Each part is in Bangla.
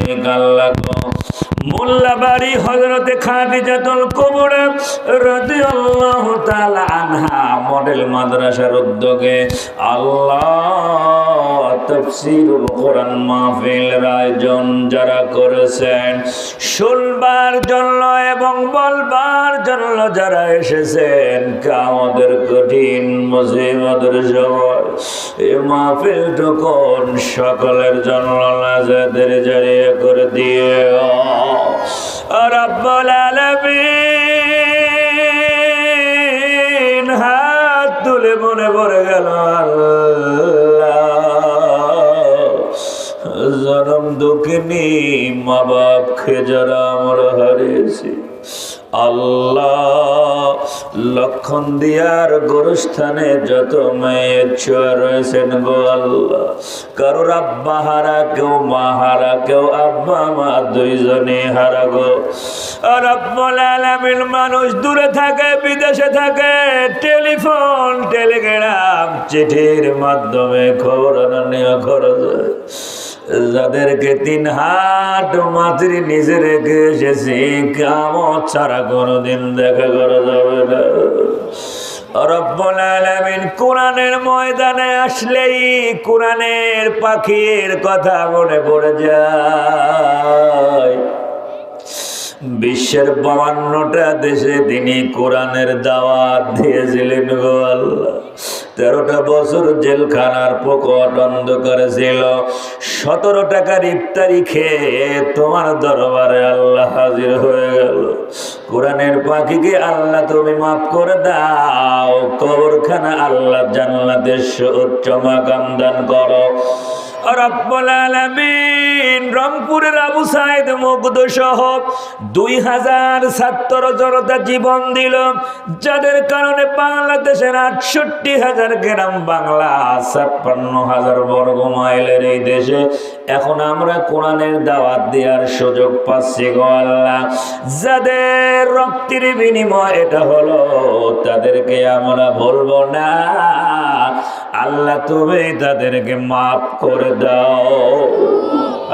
নেক আল্লাহ গো। মোল্লাবাড়ি হযরতে খাদিজাতুল কুবরা রাদিয়াল্লাহু তাআলা আনহা মডেল মাদ্রাসার উদ্যোগে আল্লাহ তাফসীরুল কোরআন মাহফিলের আয়োজন যারা করেছেন, শুনবার জন্য এবং বলবার জন্য যারা এসেছেন, আমাদের কঠিন মুসিবতের সময় এই মাহফিলটুকুন সকলের জন্য নাজাতের জারিয়া করে দিও রব্বুল আলামিন। হাত তুলে মনে পড়ে গেল জনম দুঃখিনী মা বাপকে যারা আমরা হারিয়েছি, আল্লাহ লক্ষণ দিয়ার গোরস্থানে যত মেয়ের ছোঁয়া রয়েছেন গো আল্লাহ, কারোর আব্বা হারা, কেউ মা হারা, কেউ আব্বা মা দুইজনে হারা গো রব্বুল আলামিন। মানুষ দূরে থাকে, বিদেশে থাকে, টেলিফোন টেলিগ্রাম চিঠির মাধ্যমে খবর নেওয়া খরচ হয়। যাদেরকে 3 হাত মাতৃ নিজে রেখে এসেছি, কিয়ামত ছাড়া কোনোদিন দেখা করা যাবে না রব্বুল আলামিন। কোরআনের ময়দানে আসলেই কোরআনের পাখির কথা মনে পড়ে যায়। বিশ্বের 52টা দেশে তিনি কোরআনের দাওয়াত দিয়েছিলেন গো আল্লাহ। 13টা বছর জেলখানার প্রকট অন্ধকারে ছিল। 17 টাকার ইফতারি খেয়ে তোমার দরবারে আল্লাহ হাজির হয়ে গেল। কোরআনের পাখিকে আল্লাহ তুমি মাফ করে দাও, কবরখানা আল্লাহ জান্নাতের উচ্চ মাকাম দান করো রব্বুল আলামিন। রংপুরের আবু সাইদ মুগ্ধ সহ 2000 ছাত্র জনতা জীবন দিল, যাদের কারণে বাংলাদেশের 68,000 গ্রাম বাংলা, 56,000 বর্গ মাইলের এই দেশে এখন আমরা কোরআনের দাওয়াত দেওয়ার সুযোগ পাচ্ছি গো আল্লাহ। যাদের রক্তের বিনিময় এটা হলো, তাদেরকে আমরা ভুলবো না আল্লাহ, তুমি তাদেরকে মাফ করে দাও।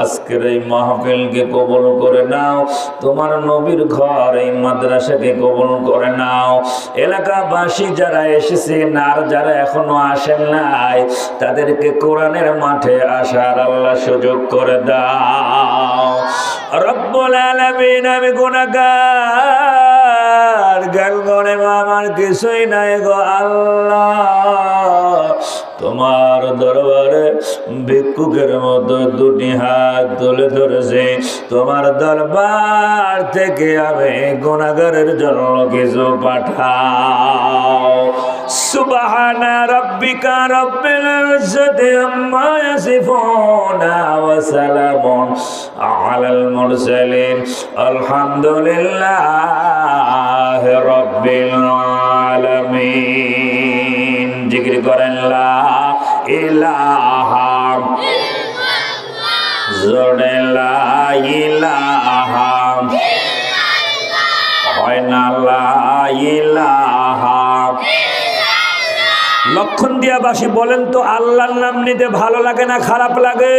আজকের এই মাহফিলকে কবুল করে নাও, তোমার নবীর ঘর এই মাদ্রাসাকে কবুল করে নাও। এলাকাবাসী যারা এসেছেন আর যারা এখনো আসেন নাই, তাদেরকে কোরআনের মাঠে আসার আল্লাহ সুযোগ করে দাও রব্বুল আলামিন। আমি গুনাহগার, গাল গনে আমার কিছুই নাই গো আল্লাহ। তোমার দরবারে ভিক্ষুকের মতো 2টি হাত তুলে ধরেছে। তোমার দরবার থেকে আমি গুনাহগারের জন্য কিছু পাঠাও। সুবহানা রাব্বিকা রাব্বিল ইজ্জাতি আম্মা ইয়াসিফুন ওয়া সালামুন আলাল মুরসালিন আলহামদুলিল্লাহি রাব্বিল আলামিন। জিকির করেন লা ইলাহা ইল্লাল্লাহ, জোরে লা ইলাহা ইল্লাল্লাহ, হয় না লা ইলাহা ইল্লাল্লাহ। লক্ষণদিয়াবাসী বলেন তো, আল্লাহর নাম নিতে ভালো লাগে না খারাপ লাগে?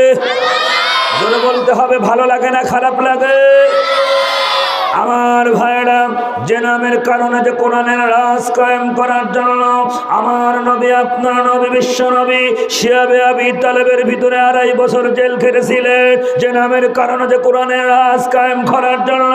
জোরে বলতে হবে, ভালো লাগে না খারাপ লাগে? আমার ভাইরা, যে নামের কারণে যে কোরআনের রাজ কায়েম করার জন্য আমার নবী, আপনার নবী, বিশ্ব নবী শিয়াবে আবি তালেবের ভিতরে 2.5 বছর জেল খেটেছিলেন, যে নামের কারণে যে কোরআনের রাজ কায়েম করার জন্য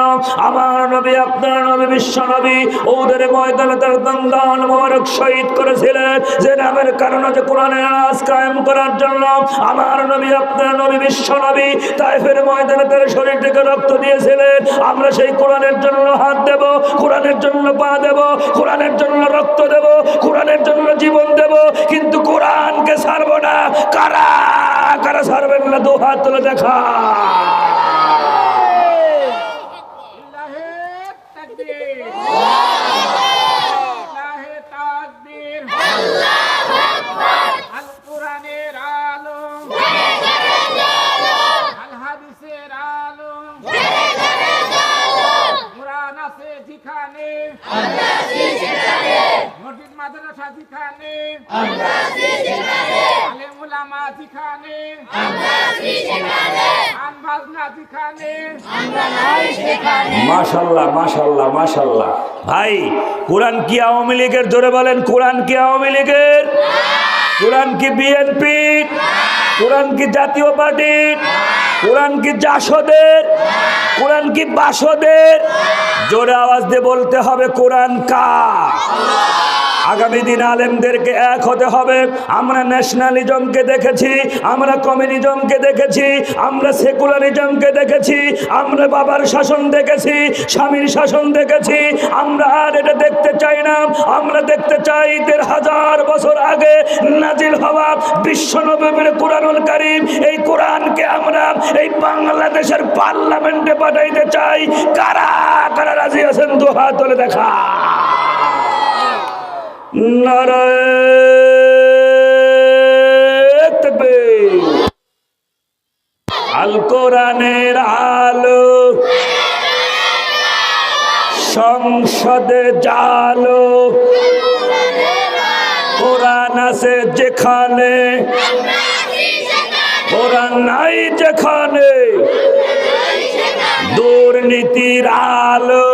আমার নবী, আপনার নবী, বিশ্ব নবী ওদের ময়দানে তার দন্দান মোবারক শহীদ করেছিলেন, যে নামের কারণে যে কোরআনের রাজ কায়েম করার জন্য আমার নবী, আপনার নবী, বিশ্ব নবী তায়েফের ময়দানে তার শরীর থেকে রক্ত দিয়েছিলেন। আমরা সেই কোরআনের জন্য হাত দেব, কোরআনের জন্য পা দেব, কোরআনের জন্য রক্ত দেব, কোরআনের জন্য জীবন দেব, কিন্তু কোরআনকে ছাড়ব না। কারা কারা ছাড়বেন না? 2 হাত তুলে দেখা। যেখানে মসজিদ মাদ্রাসা যেখানে আলেম উলামা যেখানে গান বাজনা যেখানে মাশাআল্লাহ মাশাআল্লাহ মাশাআল্লাহ। ভাই, কোরআন কি আওয়ামী লীগের? জোরে বলেন, কোরআন কি আওয়ামী লীগের? কোরআন কি বিএনপির? কোরআন কি জাতীয় পার্টির? কোরআন কি জাসদের? কোরআন কি বাসদের? জোরে আওয়াজ দিয়ে বলতে হবে কোরআন কার? আগামী দিন আলেমদেরকে এক হতে হবে। আমরা ন্যাশনালিজমকে দেখেছি, আমরা কমিউনিজমকে দেখেছি, আমরা সেকুলারিজমকে দেখেছি, আমরা বাবার শাসন দেখেছি, স্বামীর শাসন দেখেছি। আমরা আর এটা দেখতে চাই না। আমরা দেখতে চাই ১৫০০ বছর আগে নাজিল হওয়া বিশ্বনবীর কোরআনুল কারীম। এই কোরআনকে আমরা এই বাংলাদেশের পার্লামেন্টে পাঠাইতে চাই। কারা কারা রাজি আছেন? দু হাত তুলে দেখা। আল কোরআনের আলো সংসদে জালো, কোরআন আছে যেখানে, কোরআন নাই যেখানে, দুর্নীতির আলো।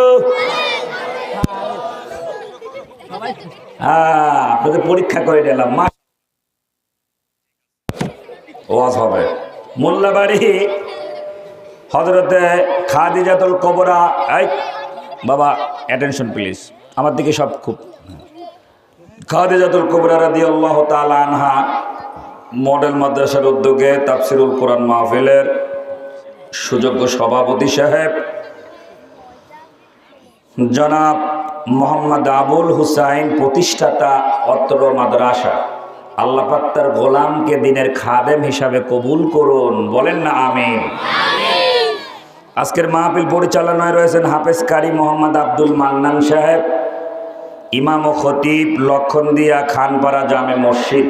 আপনাদের পরীক্ষা করে নিলাম, ওয়াজ হবে। মোল্লাবাড়ি হযরতে খাদিজাতুল কুবরা। এই বাবা, অ্যাটেনশন প্লিজ, আমার দিকে সব খুব। খাদিজাতুল কুবরা রাদিয়াল্লাহু তাআলা আনহা মডেল মাদ্রাসার উদ্যোগে তাফসিরুল কোরআন মাহফিলের সুযোগ্য সভাপতি সাহেব জনাব মোহাম্মদ আবুল হুসাইন, প্রতিষ্ঠাতা অত্র মাদ্রাসা। আল্লাহ পাক তার গোলামকে দিনের খাদেম হিসাবে কবুল করুন, বলেন না আমিন। আজকের মাহফিল পরিচালনায় রয়েছেন হাফেজ কারি মোহাম্মদ আব্দুল মান্নান সাহেব, ইমাম ও খতিব, লক্ষণদিয়া খানপাড়া জামে মসজিদ।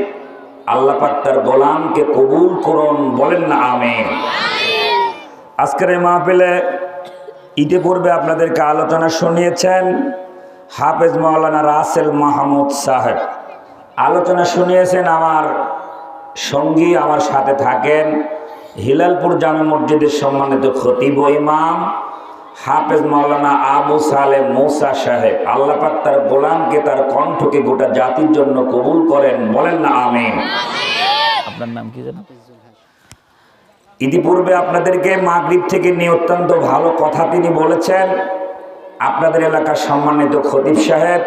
আল্লাহ পাক তার গোলামকে কবুল করুন, বলেন না আমিন। আজকের এই মাহফিলে ইতিপূর্বে আপনাদেরকে আলোচনা শুনিয়েছেন হাফেজ মাওলানা রাসেল মাহমুদ সাহেব। আলোচনা শুনিয়েছেন আমার সঙ্গী, আমার সাথে থাকেন হিলালপুর জামে মসজিদের সম্মানিত খতিব ও ইমাম হাফেজ মাওলানা আবু সালেম মুসা সাহেব। আল্লাহ পাক তার গোলামকে, তার কণ্ঠকে গোটা জাতির জন্য কবুল করেন, বলেন না আমিন। আপনার নাম কি জানেন? ইতিপূর্বে আপনাদেরকে মাগরিব থেকে নিয়ে অত্যন্ত ভালো কথা তিনি বলেছেন। আপনাদের এলাকার সম্মানিত খতিব সাহেব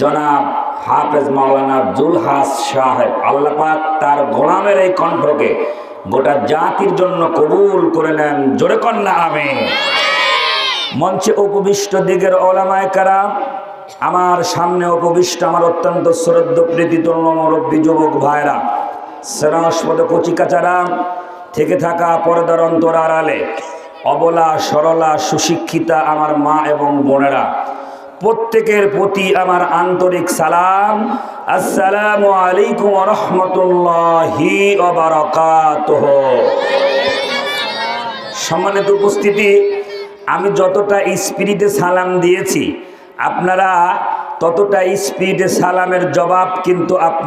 জনাব হাফেজ মাওলানা জুলহাস সাহেব, আল্লাহ পাক তার গোলামের এই কণ্ঠকে গোটা জাতির জন্য কবুল করে নেন, জোরে কন্যা আমিন। মঞ্চে উপবিষ্ট দিগের ওলামায়ে কেরাম, আমার সামনে উপবিষ্ট আমার অত্যন্ত শ্রদ্ধ প্রীতিতন্য মুরব্বী যুবক ভাইরা, স্নেহাস্পদ কচিকাচারা, থেকে থাকা পর্দার অন্তর আড়ালে অবলা সরলা সুশিক্ষিতা আমার মা এবং বোনেরা, প্রত্যেকের প্রতি আমার আন্তরিক সালাম। আসসালামু আলাইকুম ওয়া রাহমাতুল্লাহি ওয়া বারাকাতুহু। সম্মানিত উপস্থিতি, আমি যতটা স্পিরিটে সালাম দিয়েছি, আপনারা ততটা স্পিরিটে সালামের জবাব কিন্তু আপনারা